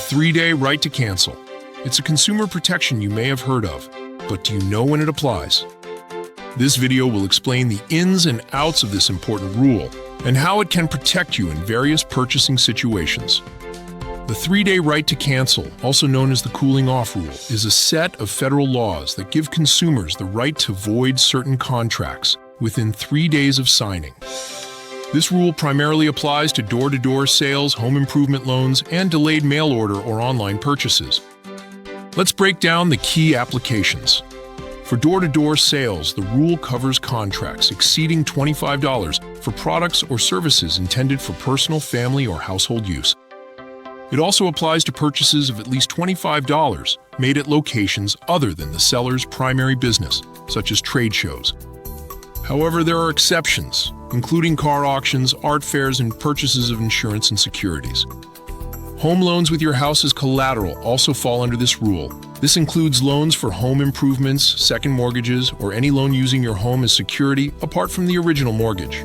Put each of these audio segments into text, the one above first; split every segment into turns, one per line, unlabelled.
3-day right to cancel. It's a consumer protection you may have heard of, but do you know when it applies? This video will explain the ins and outs of this important rule and how it can protect you in various purchasing situations. The 3-day right to cancel, also known as the cooling off rule, is a set of federal laws that give consumers the right to void certain contracts within 3 days of signing. This rule primarily applies to door-to-door sales, home improvement loans, and delayed mail order or online purchases. Let's break down the key applications. For door-to-door sales, the rule covers contracts exceeding $25 for products or services intended for personal, family, or household use. It also applies to purchases of at least $25 made at locations other than the seller's primary business, such as trade shows. However, there are exceptions, including car auctions, art fairs, and purchases of insurance and securities. Home loans with your house as collateral also fall under this rule. This includes loans for home improvements, second mortgages, or any loan using your home as security apart from the original mortgage.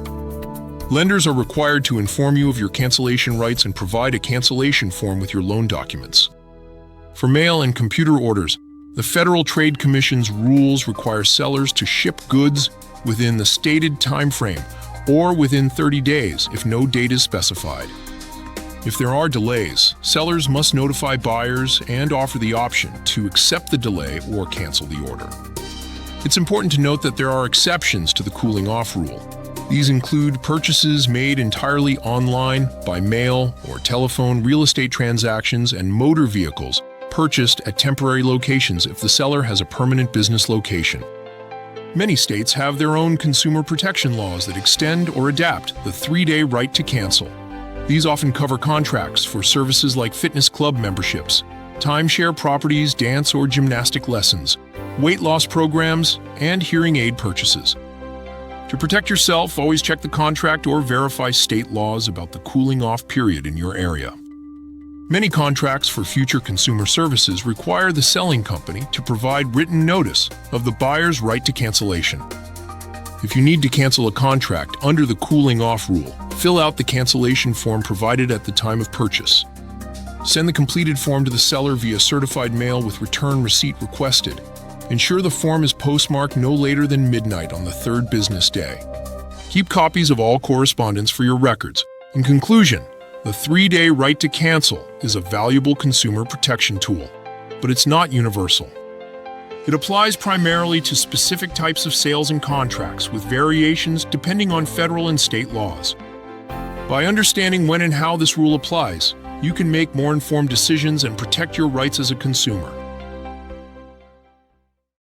Lenders are required to inform you of your cancellation rights and provide a cancellation form with your loan documents. For mail and computer orders, the Federal Trade Commission's rules require sellers to ship goods within the stated time frame or within 30 days if no date is specified. If there are delays, sellers must notify buyers and offer the option to accept the delay or cancel the order. It's important to note that there are exceptions to the cooling off rule. These include purchases made entirely online, by mail or telephone, real estate transactions, and motor vehicles purchased at temporary locations if the seller has a permanent business location. Many states have their own consumer protection laws that extend or adapt the 3-day right to cancel. These often cover contracts for services like fitness club memberships, timeshare properties, dance or gymnastic lessons, weight loss programs, and hearing aid purchases. To protect yourself, always check the contract or verify state laws about the cooling off period in your area. Many contracts for future consumer services require the selling company to provide written notice of the buyer's right to cancellation. If you need to cancel a contract under the cooling off rule, fill out the cancellation form provided at the time of purchase. Send the completed form to the seller via certified mail with return receipt requested. Ensure the form is postmarked no later than midnight on the 3rd business day. Keep copies of all correspondence for your records. In conclusion, the 3-day right to cancel is a valuable consumer protection tool, but it's not universal. It applies primarily to specific types of sales and contracts, with variations depending on federal and state laws. By understanding when and how this rule applies, you can make more informed decisions and protect your rights as a consumer.